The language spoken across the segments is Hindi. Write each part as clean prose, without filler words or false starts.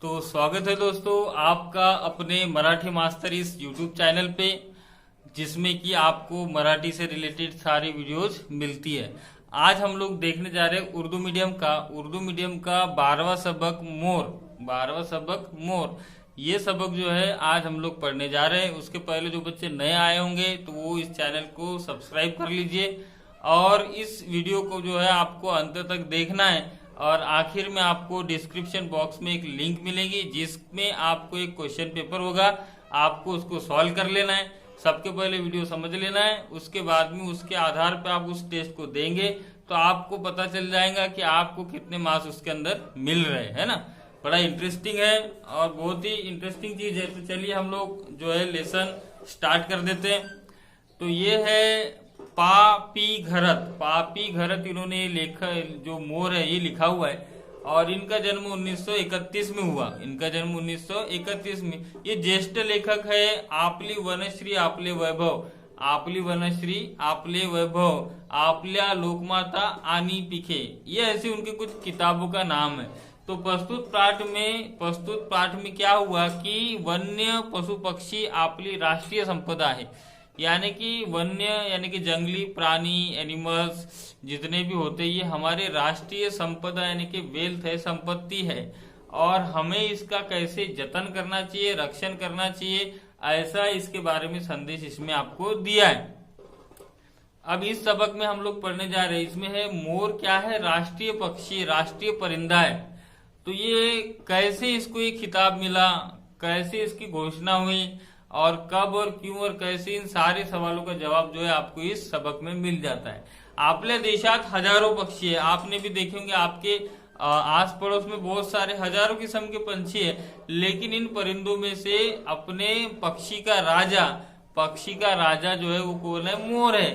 तो स्वागत है दोस्तों आपका अपने मराठी मास्टर इस यूट्यूब चैनल पे, जिसमें कि आपको मराठी से रिलेटेड सारी वीडियोज मिलती है। आज हम लोग देखने जा रहे हैं उर्दू मीडियम का 12वां सबक मोर। ये सबक जो है आज हम लोग पढ़ने जा रहे हैं। उसके पहले जो बच्चे नए आए होंगे तो वो इस चैनल को सब्सक्राइब कर लीजिए और इस वीडियो को जो है आपको अंत तक देखना है। और आखिर में आपको डिस्क्रिप्शन बॉक्स में एक लिंक मिलेगी जिसमें आपको एक क्वेश्चन पेपर होगा, आपको उसको सॉल्व कर लेना है। सबके पहले वीडियो समझ लेना है, उसके बाद में उसके आधार पर आप उस टेस्ट को देंगे तो आपको पता चल जाएगा कि आपको कितने मार्क्स उसके अंदर मिल रहे हैं, है ना। बड़ा इंटरेस्टिंग है और बहुत ही इंटरेस्टिंग चीज है। तो चलिए हम लोग जो है लेसन स्टार्ट कर देते हैं। तो ये है पापी घरत इन्होंने लेखा, जो मोर है ये लिखा हुआ है और इनका जन्म 1931 में हुआ। इनका जन्म 1931 में। ये ज्येष्ठ लेखक है आपली वनश्री आपले वैभव, आपली वनश्री आपले वैभव, आपल्या लोकमाता आनी पिखे, ये ऐसी उनकी कुछ किताबों का नाम है। तो प्रस्तुत पाठ में क्या हुआ कि वन्य पशु पक्षी आपली राष्ट्रीय संपदा है, यानी कि वन्य यानी कि जंगली प्राणी एनिमल्स जितने भी होते हैं ये हमारे राष्ट्रीय संपदा यानी कि वेल्थ है, संपत्ति है और हमें इसका कैसे जतन करना चाहिए, रक्षण करना चाहिए, ऐसा इसके बारे में संदेश इसमें आपको दिया है। अब इस सबक में हम लोग पढ़ने जा रहे हैं। इसमें है मोर क्या है, राष्ट्रीय पक्षी, राष्ट्रीय परिंदा है। तो ये कैसे इसको ये खिताब मिला, कैसे इसकी घोषणा हुई और कब और क्यों और कैसे, इन सारे सवालों का जवाब जो है आपको इस सबक में मिल जाता है। आपल्या देशात हजारों पक्षी है, आपने भी देखे होंगे आपके आस पड़ोस में बहुत सारे हजारों किस्म के पंछी है, लेकिन इन परिंदों में से अपने पक्षी का राजा जो है वो कौन है, मोर है।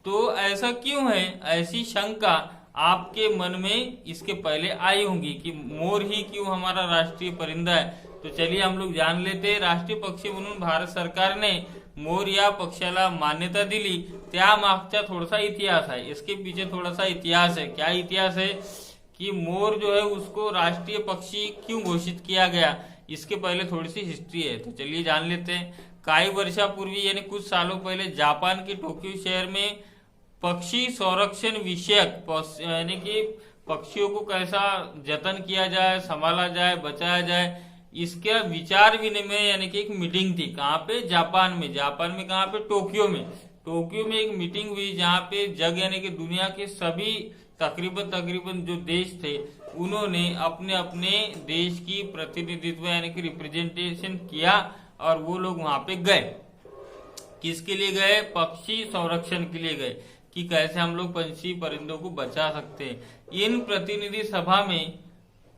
तो ऐसा क्यों है, ऐसी शंका आपके मन में इसके पहले आई होंगी कि मोर ही क्यों हमारा राष्ट्रीय परिंदा है। तो चलिए हम लोग जान लेते हैं। राष्ट्रीय पक्षी म्हणून भारत सरकारने मोर या पक्षाला मान्यता दिली त्यामागचा थोडासा इतिहास है। इसके पीछे थोड़ा सा इतिहास है। क्या इतिहास है कि मोर जो है उसको राष्ट्रीय पक्षी क्यों घोषित किया गया, इसके पहले थोड़ी सी हिस्ट्री है। तो चलिए जान लेते हैं। कई वर्षापूर्वी यानी कुछ सालों पहले जापान के टोक्यो शहर में पक्षी संरक्षण विषयक यानी कि पक्षियों को कैसा जतन किया जाए, संभाला जाए, बचाया जाए, इसका विचार विनिमय यानी कि एक मीटिंग थी। कहाँ पे, जापान में कहाँ पे, टोक्यो में एक मीटिंग हुई जहाँ पे जग यानी कि दुनिया के सभी तकरीबन जो देश थे उन्होंने अपने अपने देश की प्रतिनिधित्व यानी कि रिप्रेजेंटेशन किया और वो लोग वहां पे गए। किसके लिए गए, पक्षी संरक्षण के लिए गए कि कैसे हम लोग पंछी परिंदों को बचा सकते हैं। इन प्रतिनिधि सभा में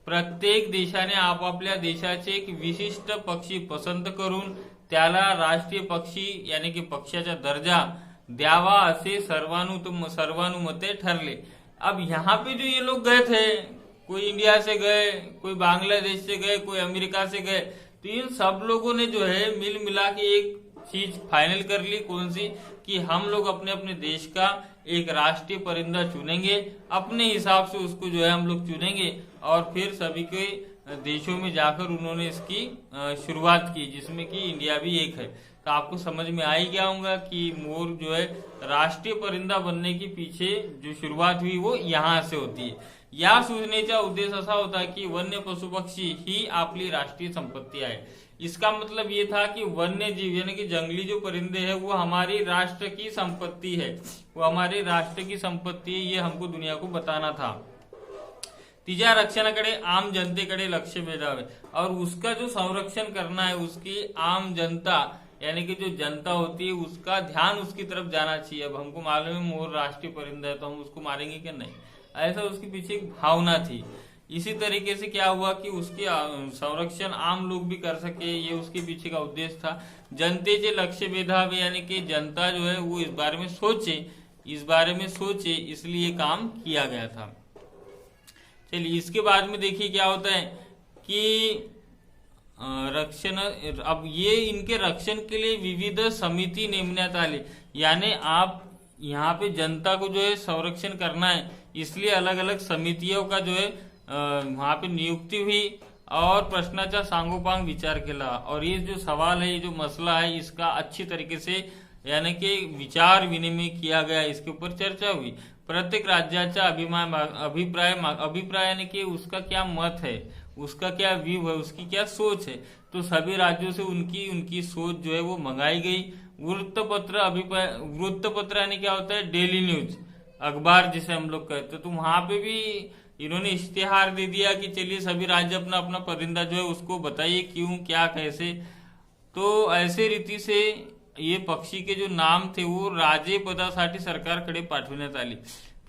प्रत्येक देशाने आपापल्या देशाचे एक विशिष्ट पक्षी पसंत करून त्याला राष्ट्रीय पक्षी यानी कि पक्षाचा दर्जा द्यावा असे सर्वानुमते ठरले। अब यहाँ पे जो ये लोग गए थे, कोई इंडिया से गए, कोई बांग्लादेश से गए, कोई अमेरिका से गए, तो इन सब लोगों ने जो है मिल मिला के एक चीज फाइनल कर ली। कौन सी, कि हम लोग अपने अपने देश का एक राष्ट्रीय परिंदा चुनेंगे, अपने हिसाब से उसको जो है हम लोग चुनेंगे और फिर सभी के देशों में जाकर उन्होंने इसकी शुरुआत की, जिसमें कि इंडिया भी एक है। तो आपको समझ में आ ही गया होगा कि मोर जो है राष्ट्रीय परिंदा बनने के पीछे जो शुरुआत हुई वो यहाँ से होती है। या सूचनेचा उद्देश असा होता की वन्य पशु पक्षी ही आपली राष्ट्रीय संपत्ति आहे। इसका मतलब ये था कि वन्य जीव यानी कि जंगली जो परिंदे हैं वो हमारी राष्ट्र की संपत्ति है, वो हमारे राष्ट्र की संपत्ति है, ये हमको दुनिया को बताना था। तिच्या रक्षणाकडे आम जनतेकडे लक्ष वेधावे और उसका जो संरक्षण करना है उसकी आम जनता यानी कि जो जनता होती है उसका ध्यान उसकी तरफ जाना चाहिए। अब हमको मालूम है मोर राष्ट्रीय परिंदा है तो हम उसको मारेंगे क्या, नहीं, ऐसा उसके पीछे एक भावना थी। इसी तरीके से क्या हुआ कि उसके संरक्षण आम लोग भी कर सके, ये उसके पीछे का उद्देश्य था। जनतेचे लक्ष वेधावे यानी कि जनता जो है वो इस बारे में सोचे, इसलिए काम किया गया था। चलिए इसके बाद में देखिए क्या होता है कि रक्षण, अब ये इनके रक्षण के लिए विविध समिति नेमण्यात आली, यानी आप यहाँ पे जनता को जो है संरक्षण करना है, इसलिए अलग अलग समितियों का जो है वहां पे नियुक्ति हुई और प्रश्नाचा सांगोपांग विचार केला। और ये जो सवाल है, ये जो मसला है, इसका अच्छी तरीके से यानी कि विचार विनिमय किया गया, इसके ऊपर चर्चा हुई। प्रत्येक राज्याचा अभिप्राय यानी कि उसका क्या मत है, उसका क्या व्यू है, उसकी क्या सोच है। तो सभी राज्यों से उनकी उनकी सोच जो है वो मंगाई गई। वृत्तपत्र यानी क्या होता है, डेली न्यूज, अखबार जिसे हम लोग कहते हैं। तो वहां पे भी इन्होंने इश्तेहार दे दिया कि चलिए सभी राज्य अपना अपना परिंदा जो है उसको बताइए क्यों, क्या, कैसे। तो ऐसे रीती से ये पक्षी के जो नाम थे वो राजे पदासाठी सरकारकडे पाठवण्यात आली।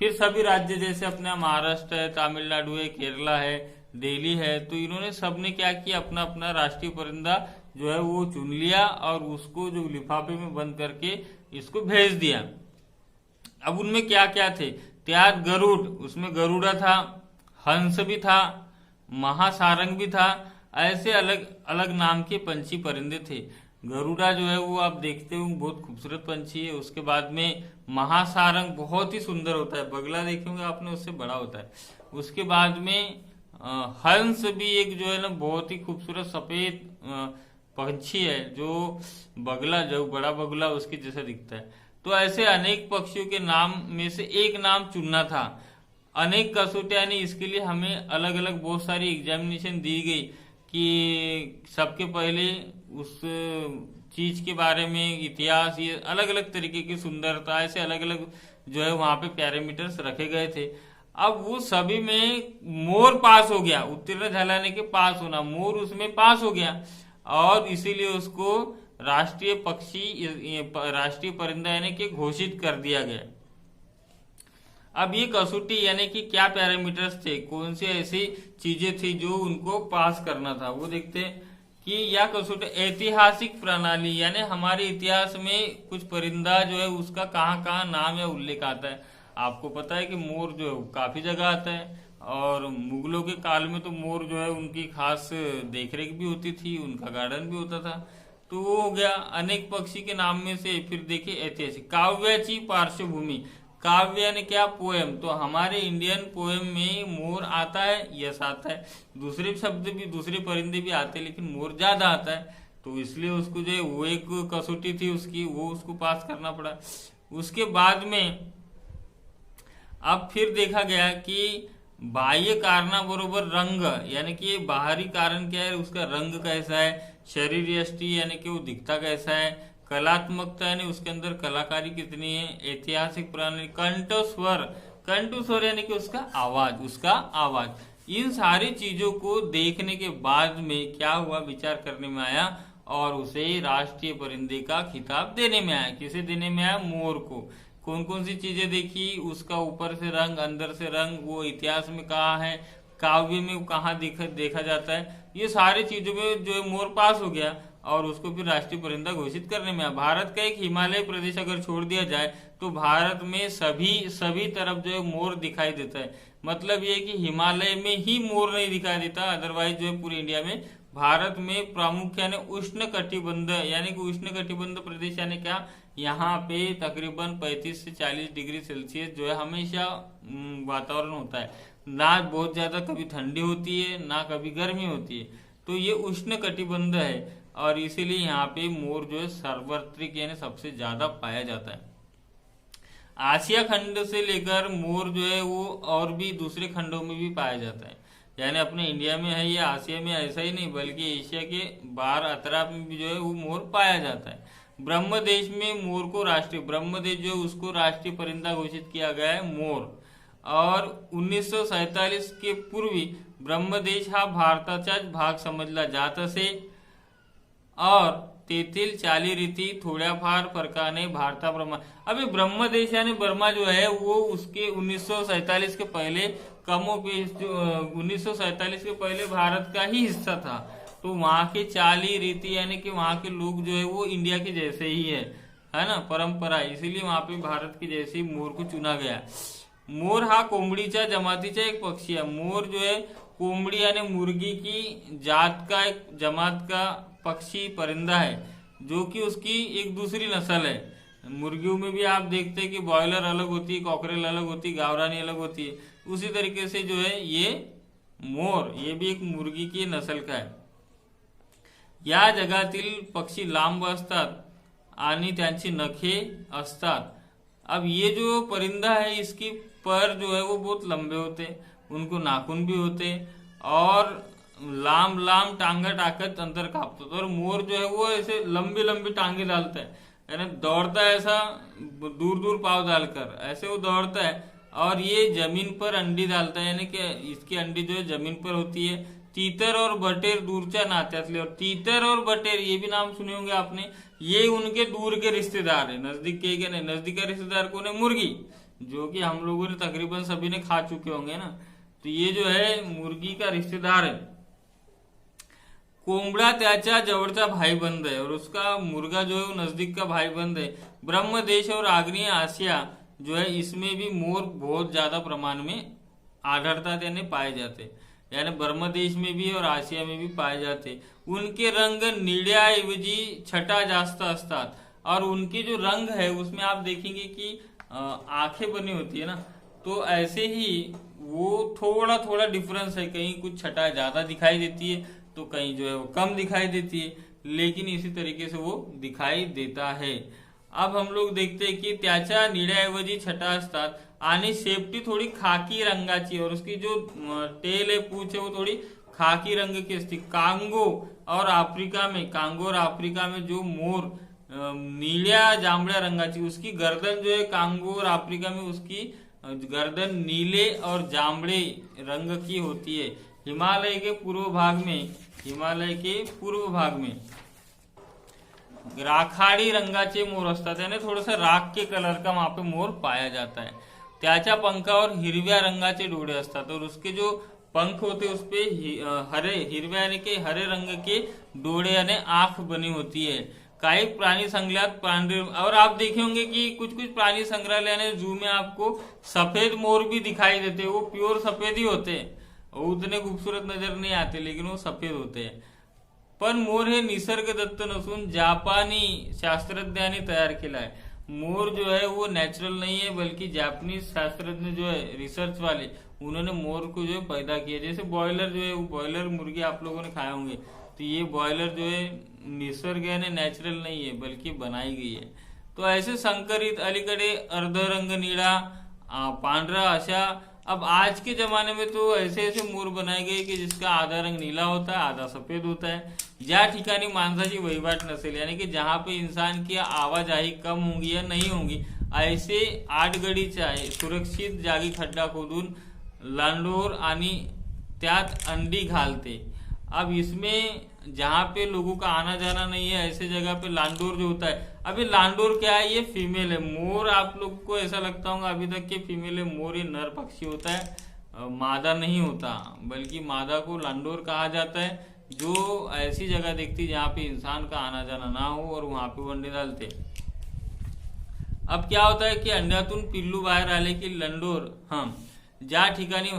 फिर सभी राज्य जैसे अपना महाराष्ट्र है, तमिलनाडु है, केरला है, दिल्ली है, तो इन्होंने सबने क्या किया, अपना अपना राष्ट्रीय परिंदा जो है वो चुन लिया और उसको जो लिफाफे में बंद करके इसको भेज दिया। अब उनमें क्या क्या थे, त्याग गरुड़, उसमें गरुड़ा था, हंस भी था, महासारंग भी था। ऐसे अलग अलग नाम के पंछी परिंदे थे। गरुड़ा जो है वो आप देखते हो बहुत खूबसूरत पंछी है। उसके बाद में महासारंग बहुत ही सुंदर होता है, बगला देखेंगे आपने उससे बड़ा होता है। उसके बाद में हंस भी एक जो है ना बहुत ही खूबसूरत सफेद पंछी है, जो बगला, जो बड़ा बगला उसके जैसा दिखता है। तो ऐसे अनेक पक्षियों के नाम में से एक नाम चुनना था। अनेक कसौटियां यानी इसके लिए हमें अलग अलग बहुत सारी एग्जामिनेशन दी गई कि सबके पहले उस चीज के बारे में इतिहास, ये अलग अलग तरीके की सुंदरता, ऐसे अलग अलग जो है वहां पे पैरामीटर्स रखे गए थे। अब वो सभी में मोर पास हो गया, उत्तीर्ण झाल्याने के पास होना, मोर उसमें पास हो गया और इसीलिए उसको राष्ट्रीय पक्षी, राष्ट्रीय परिंदा यानी कि घोषित कर दिया गया। अब ये कसौटी यानी कि क्या पैरामीटर्स थे, कौन सी ऐसी चीजें थी जो उनको पास करना था, वो देखते हैं कि यह कसौटी ऐतिहासिक प्रणाली यानी हमारे इतिहास में कुछ परिंदा जो है उसका कहाँ कहाँ नाम या उल्लेख आता है। आपको पता है कि मोर जो है काफी जगह आता है और मुगलों के काल में तो मोर जो है उनकी खास देखरेख भी होती थी, उनका गार्डन भी होता था। तो वो हो गया अनेक पक्षी के नाम में से। फिर देखिए ऐतिहासिक, काव्याची पार्श्वभूमि, काव्य यानी क्या, पोएम। तो हमारे इंडियन पोएम में मोर आता है, यस आता है, दूसरे शब्द भी, दूसरे परिंदे भी आते हैं, लेकिन मोर ज्यादा आता है। तो इसलिए उसको जो है वो एक कसौटी थी उसकी, वो उसको पास करना पड़ा। उसके बाद में अब फिर देखा गया कि बाह्य कारणा बरोबर रंग, यानी कि बाहरी कारण क्या है, उसका रंग कैसा है, शरीर यष्टि यानी कि वो दिखता कैसा है, कलात्मकता यानी उसके अंदर कलाकारी कितनी है, ऐतिहासिक प्रणाली, कंठस्वर, कंठस्वर यानी कि उसका आवाज, उसका आवाज। इन सारी चीजों को देखने के बाद में क्या हुआ, विचार करने में आया और उसे राष्ट्रीय परिंदे का खिताब देने में आया। किसे देने में आया, मोर को। कौन कौन सी चीजें देखी, उसका ऊपर से रंग, अंदर से रंग, वो इतिहास में कहाँ है, काव्य में कहाँ देखा जाता है, ये सारी चीजों में जो है मोर पास हो गया और उसको फिर राष्ट्रीय परिंदा घोषित करने में आया। भारत का एक हिमालय प्रदेश अगर छोड़ दिया जाए तो भारत में सभी तरफ जो है मोर दिखाई देता है। मतलब ये कि हिमालय में ही मोर नहीं दिखाई देता, अदरवाइज जो है पूरे इंडिया में। भारत में प्रमुख यानी उष्ण कटिबंध, यानी कि उष्ण कटिबंध प्रदेश यानी क्या, यहाँ पे तकरीबन 35 से 40 डिग्री सेल्सियस जो है हमेशा वातावरण होता है। ना बहुत ज्यादा कभी ठंडी होती है ना कभी गर्मी होती है। तो ये उष्ण कटिबंध है और इसीलिए यहाँ पे मोर जो है सार्वत्रिक यानी सबसे ज्यादा पाया जाता है। आसिया खंड से लेकर मोर जो है वो और भी दूसरे खंडों में भी पाया जाता है। यानी अपने इंडिया में है या आसिया में ऐसा ही नहीं बल्कि एशिया के बाहर अतराफ में भी जो है वो मोर पाया जाता है। ब्रह्मदेश में मोर को राष्ट्रीय, ब्रह्मदेश जो है उसको राष्ट्रीय परिंदा घोषित किया गया है मोर। और 1947 के पूर्वी ब्रह्मदेश हा भारताचाच भाग समजला जात असे और तेथील चालीरीती थोड्याफार फरकाने भारताप्रमाणे। अभी ब्रह्मदेश यानी बर्मा जो है वो उसके 1947 के पहले कमोबेश, जो 1947 के पहले भारत का ही हिस्सा था। तो वहां के चाली रीति यानी कि वहां के लोग जो है वो इंडिया के जैसे ही है ना, परंपरा, इसीलिए वहां पे भारत के जैसे ही मोर को चुना गया। मोर हा कोंबडीच्या जमातीचा एक पक्षी है। मोर जो है कोंबड़ी यानी मुर्गी की जात का एक जमात का पक्षी परिंदा है, जो कि उसकी एक दूसरी नस्ल है। मुर्गियों में भी आप देखते हैं कि बॉयलर अलग होती है, कॉकरेल अलग होती है, गावरानी अलग होती है। उसी तरीके से जो है ये मोर ये भी एक मुर्गी की नसल का आहे. या जगातील पक्षी लांब असतात आणि त्यांची नखे असतात. अब ये जो परिंदा है इसकी पर जो है वो बहुत लंबे होते, उनको नाखून भी होते और लांब लांब टांगा टाकत अंतर कापतो. और मोर जो है वो ऐसे लंबी लंबी टांगे डालता है, यानी दौड़ता है ऐसा दूर दूर पाव डालकर, ऐसे वो दौड़ता है. और ये जमीन पर अंडी डालता है, यानी कि इसकी अंडी जो है जमीन पर होती है. तीतर और बटेर दूरच्या नात्यातले. और तीतर और बटेर ये भी नाम सुने होंगे आपने, ये उनके दूर के रिश्तेदार है, नजदीक के नहीं. नजदीक का रिश्तेदार कौन है? मुर्गी, जो कि हम लोगों ने तकरीबन सभी ने खा चुके होंगे ना. तो ये जो है मुर्गी का रिश्तेदार है. कोंबड़ा त्याचा जवळचा भाईबंद है और उसका मुर्गा जो है वो नजदीक का भाईबंद है. ब्रह्मदेश और आग्नेय आसिया जो है इसमें भी मोर बहुत ज्यादा प्रमाण में आढळतात, यानी पाए जाते. यानी ब्रह्मदेश में भी और आसिया में भी पाए जाते. उनके रंग निळ्याऐवजी छटा जास्त असतात. और उनके जो रंग है उसमें आप देखेंगे कि आंखें बनी होती है ना, तो ऐसे ही वो थोड़ा थोड़ा डिफरेंस है. कहीं कुछ छटा ज्यादा दिखाई देती है तो कहीं जो है वो कम दिखाई देती है, लेकिन इसी तरीके से वो दिखाई देता है. अब हम लोग देखते हैं की त्याच्या निळ्याऐवजी छटा असतात आणि शेपटी थोड़ी खाकी रंगाची, और उसकी जो टेल है, पूछ है, वो थोड़ी खाकी रंग की असती. कांगो और अफ्रीका में जो मोर नीलिया जांभळ्या रंगाची, उसकी गर्दन जो है कांगो और अफ्रीका में उसकी गर्दन नीले और जांभळे रंग की होती है. हिमालय के पूर्व भाग में राखाडी रंगाचे मोर असतात, यानी थोड़ा सा राख के कलर का वहां पे मोर पाया जाता है. त्याच्या पंखावर हिरव्या रंगाचे डोळे असतात और उसके जो पंख होते उस पे हिरव्या यानी के हरे रंग के डोळे यानी आंख बनी होती है. काही प्राणी संग्रहालयात पांढरे, और आप देखे होंगे कि कुछ कुछ प्राणी संग्रहालय यानी जू में आपको सफेद मोर भी दिखाई देते हैं. वो प्योर सफेद ही होते हैं, उतने खूबसूरत नजर नहीं आते, लेकिन वो सफेद होते हैं. पण मोर हे निसर्गदत्त नसून जापानी शास्त्रज्ञांनी तयार केला आहे. मोर जो है वो नेचुरल नहीं है, बल्कि जापानीज शास्त्रज्ञ जो है रिसर्च वाले, उन्होंने मोर को जो है पैदा किया. जैसे बॉयलर जो है, वो बॉयलर मुर्गी आप लोगों ने खाए होंगे, तो ये बॉयलर जो है निसर्ग यानी नेचुरल नहीं है, बल्कि बनाई गई है. तो ऐसे संकरित अलीकडे अर्धरंग निळा, पांढरा अशा. अब आज के जमाने में तो ऐसे ऐसे मोर बनाए गए कि जिसका आधा रंग नीला होता है, आधा सफेद होता है. ज्या ठिकाणी माणसाची वहिवाट नसेल, यानी कि जहां पे इंसान की आवाजाही कम होंगी या नहीं होंगी, ऐसे आडगडीच्या सुरक्षित जागी खड्डा खोदून लांडोर आणि त्यात अंडी घालते. अब इसमें जहां पे लोगों का आना जाना नहीं है, ऐसे जगह पे लांडोर जो होता है. अभी लांडोर क्या है? ये फीमेल है. मोर आप लोग को ऐसा लगता होगा अभी तक कि फीमेल है. मोर ये नर पक्षी होता है, मादा नहीं होता, बल्कि मादा को लांडोर कहा जाता है, जो ऐसी जगह देखती जहां पे इंसान का आना जाना ना हो और वहां पे वो अंडे डालते. अब क्या होता है कि अंड्यातून पिल्लू बाहेर आले की लंडोर, ज्या ठिकाणी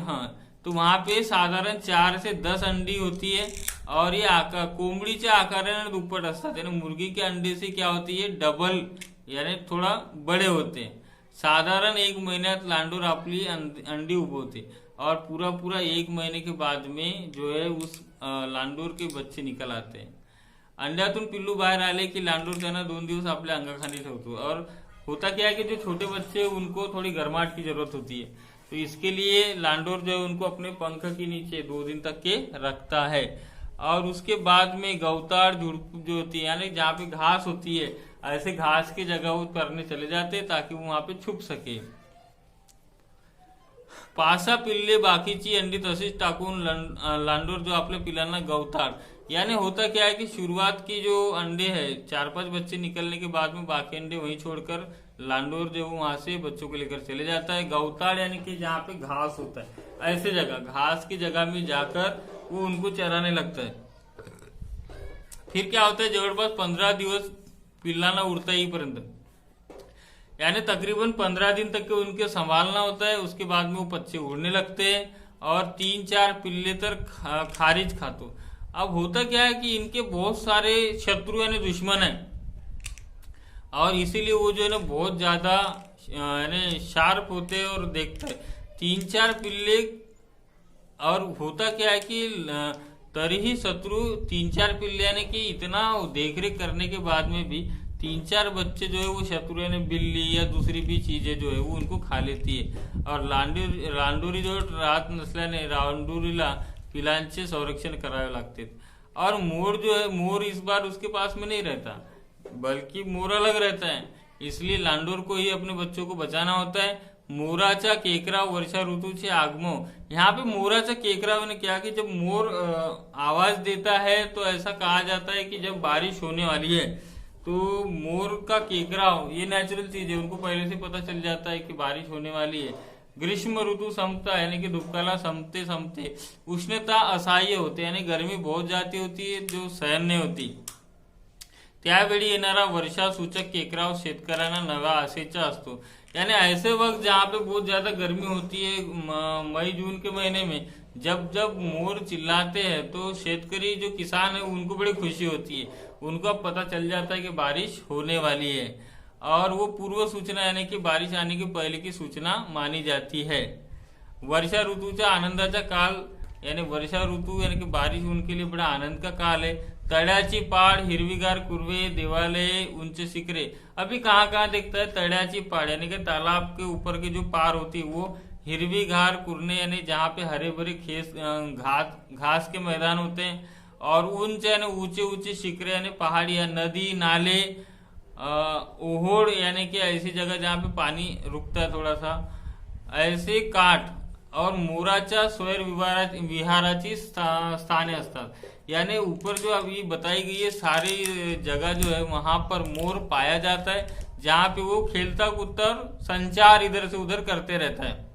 तो वहां पे साधारण 4 से 10 अंडी होती है. और ये कोंबडीच्या आकाराने दुप्पट असतात. यानी मुर्गी के अंडे से क्या होती है, डबल यानी थोड़ा बड़े होते हैं. साधारण 1 महिन्यात लांडोर आपली अंडी उगवते और पूरा 1 महीने के बाद में जो है उस लांडोर के बच्चे निकल आते हैं. अंड्यातून पिल्लू बाहेर आले की लांडोर त्यांना 2 दिवस आपल्या अंगाखाली ठेवतो. और होता क्या है कि जो छोटे बच्चे उनको थोड़ी गर्माहट की जरूरत होती है, तो इसके लिए लांडोर जो है उनको अपने पंख के नीचे 2 दिन तक के रखता है. और उसके बाद में गौताड़ झुड़प जो होती है, यानी जहाँ पे घास होती है, ऐसे घास की जगह वो करने चले जाते हैं ताकि वो वहां पे छुप सके. 5 पिल्ले बाकीची अंडी तशीच टाकून लांडोर जो आपल्या पिल्लांना गौताड़, यानी होता क्या है कि शुरुआत की जो अंडे है 4-5 बच्चे निकलने के बाद में बाकी अंडे वहीं छोड़कर लांडोर जो वहां से बच्चों को लेकर चले जाता है. गौताड़ यानी कि जहाँ पे घास होता है, ऐसे जगह घास की जगह में जाकर वो उनको चराने लगता है. फिर क्या होता है, जवळपास 15 दिवस पिल्लांना उड़ता येईपर्यंत, यानी तकरीबन 15 दिन तक के उनके संभालना होता है. उसके बाद में वो बच्चे उड़ने लगते हैं और 3-4 पिल्ले तक खारिज खातो. अब होता क्या है कि इनके बहुत सारे शत्रु यानी दुश्मन है, और इसीलिए वो जो है ना बहुत ज्यादा यानी शार्प होते हैं और देखते हैं. 3-4 पिल्ले और होता क्या है कि तरीही शत्रु 3-4 पिल्ले की इतना देखरेख करने के बाद में भी 3-4 बच्चे जो है वो शत्रु यानी बिल्ली या दूसरी भी चीजें जो है वो उनको खा लेती है। और रानडुरी जो रात नसल्याने रानडुरीला पिलांचे संरक्षण करावे लागते। और मोर जो है, मोर इस बार उसके पास में नहीं रहता बल्कि मोर अलग रहता है, इसलिए लांडोर को ही अपने बच्चों को बचाना होता है। मोराचा केकरा वर्षा ऋतूचे आगमन, यहाँ पे मोराचा केकरा मैंने क्या कि जब मोर आवाज देता है तो ऐसा कहा जाता है कि जब बारिश होने वाली है तो मोर का केकराव, ये नेचुरल चीज है, उनको पहले से पता चल जाता है कि बारिश होने वाली है। ग्रीष्म ऋतु संपता यानी कि दुष्काला संपते संपते उष्णता असह्य होते यानी गर्मी बहुत जाती होती है जो सहन नहीं होती, त्यावेळी येणारा वर्षा सूचक केकराव शेतकऱ्यांना नव्या आशेचा असतो। यानी ऐसे वक्त जहाँ पे बहुत ज्यादा गर्मी होती है मई जून के महीने में, जब जब मोर चिल्लाते हैं तो शेतकरी जो किसान है उनको बड़ी खुशी होती है, उनको अब पता चल जाता है कि बारिश होने वाली है और वो पूर्व सूचना यानी कि बारिश आने के पहले की सूचना मानी जाती है। वर्षा ऋतूचा आनंदाचा काल यानी वर्षा ऋतु यानी कि बारिश उनके लिए बड़ा आनंद का काल है। तळ्याची पाड़, हिरवीगार कुरवे, देवालय, ऊंचे शिखरे, अभी कहाँ कहाँ दिखता है तळ्याची पाड़ यानी कि तालाब के ऊपर की जो पार होती है वो, हिरवीगार कुरने यानी जहाँ पे हरे भरे खेस घास के मैदान होते हैं, और ऊंचे यानी ऊंचे ऊंचे शिखरे यानी पहाड़ियां, नदी नाले, ओहोड़ यानी कि ऐसी जगह जहाँ पे पानी रुकता है थोड़ा सा, ऐसे काठ और मोराच्या स्वैर विहाराची स्थाने असतात। यानी ऊपर जो अभी बताई गई है सारी जगह जो है वहां पर मोर पाया जाता है, जहाँ पे वो खेलता कूदता और संचार इधर से उधर करते रहता है।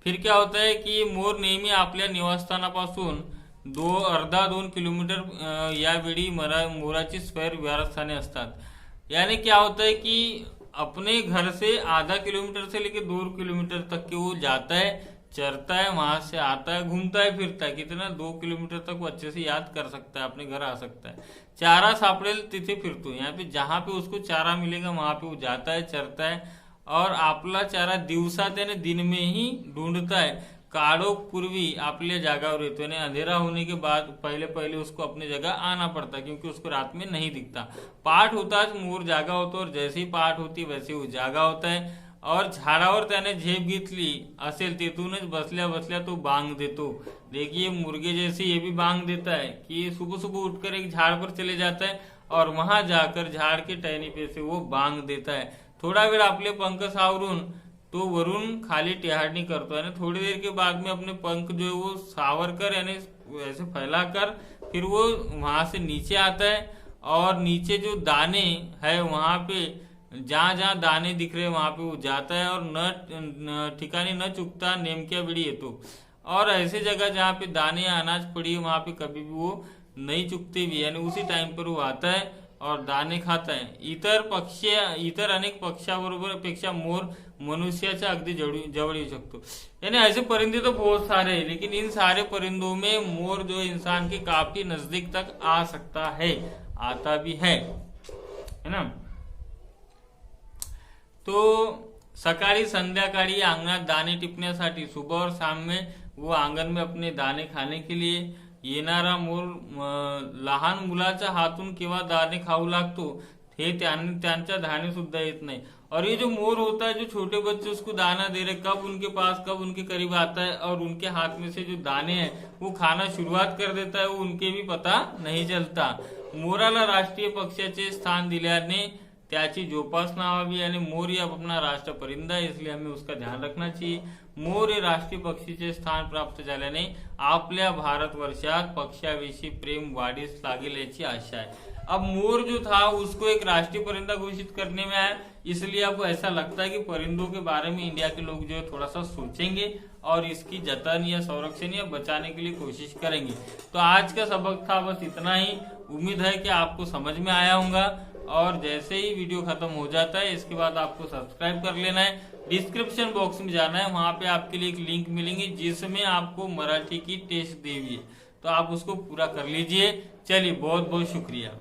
फिर क्या होता है कि मोर नेहमी आपल्या निवासस्थानापासून अर्धा 2 किलोमीटर यावेळी मोराची स्वैर विहारस्थाने असतात। यानी क्या होता है कि अपने घर से आधा किलोमीटर से लेकर 2 किलोमीटर तक के वो जाता है, चरता है, वहां से आता है, घूमता है, फिरता है, कितना 2 किलोमीटर तक वो अच्छे से याद कर सकता है, अपने घर आ सकता है। चारा सापडेल तिथे फिरतो, यहाँ पे जहां पे उसको चारा मिलेगा वहां पे वो जाता है, चरता है और आपला चारा दिवसात यानी दिन में ही ढूंढता है। काळोख पूर्वी आपल्या जागावर येतो यानी अंधेरा होने के बाद पहले पहले उसको अपनी जगह आना पड़ता है क्योंकि उसको रात में नहीं दिखता। पाठ होताच मोर जागा होतो और जैसे ही पाठ होती वैसे वो जागा होता है और झाडावर त्याने झेप घेतली असेल तेथूनच बसल्या बसल्या तो बांग देतो। देखिए मुर्गे जैसे ये भी बांग देता है कि सुबह सुबह उठकर एक झाड़ पर चले जाता है और वहां जाकर झाड़ के टहनी पे से वो बांग देता है। थोड़ा वेळ आपले पंख सावरून तो वरून खाली टिहाड़नी करता है, थोड़ी देर के बाद में अपने पंख जो है वो सावर कर यानी ऐसे फैलाकर फिर वो वहां से नीचे आता है और नीचे जो दाने है वहां पे जहां जहां दाने दिख रहे हैं वहां पे वो जाता है और न ठिकानी न चुकता नेमक्या वेळी येतो। और ऐसे जगह जहाँ पे दाने या अनाज पड़ी है वहां पे कभी भी वो नहीं चुकते भी यानी उसी टाइम पर वो आता है और दाणे खाता है। इतर अनेक पक्षाबरोबर पेक्षा मोर मनुष्याच्या अगदी जवळ येऊ शकतो। यानी ऐसे परिंदे तो बहुत सारे हैं लेकिन इन सारे परिंदों में मोर जो इंसान के काफी नजदीक तक आ सकता है, आता भी है ना। तो सकाळी संध्याकाळी अंगणात दाणे टिपण्यासाठी सुबह और शाम में वो आंगन में अपने दाणे खाने के लिए येणारा मोर लहान मुलाच्या हातून केव्हा दाणे खाऊ लागतो हे त्यांच्या ध्यानी सुद्धा येत नाही। और ये जो मोर होता है जो छोटे बच्चे उसको दाना दे रहे कब उनके पास कब उनके करीब आता है और उनके हाथ में से जो दाने हैं वो खाना शुरुआत कर देता है वो उनके भी पता नहीं चलता। मोराला राष्ट्रीय पक्षाचे स्थान दिल्याने त्याची जोपासना व्हावी यानी मोर ही अब अपना राष्ट्र परिंदा है इसलिए हमें उसका ध्यान रखना चाहिए। मोर हे राष्ट्रीय पक्षीचे स्थान प्राप्त झाल्याने आपल्या भारतवर्षात पक्षाविषयी प्रेम वाढीस लागेल याची आशा है। अब मोर जो था उसको एक राष्ट्रीय परिंदा घोषित करने में आया इसलिए अब ऐसा लगता है कि परिंदों के बारे में इंडिया के लोग जो है थोड़ा सा सोचेंगे और इसकी जतन या संरक्षण या बचाने के लिए कोशिश करेंगे। तो आज का सबक था बस इतना ही, उम्मीद है कि आपको समझ में आया होगा और जैसे ही वीडियो खत्म हो जाता है इसके बाद आपको सब्सक्राइब कर लेना है। डिस्क्रिप्शन बॉक्स में जाना है, वहां पे आपके लिए एक लिंक मिलेंगी जिसमें आपको मराठी की टेस्ट दी हुई है तो आप उसको पूरा कर लीजिए। चलिए बहुत बहुत शुक्रिया।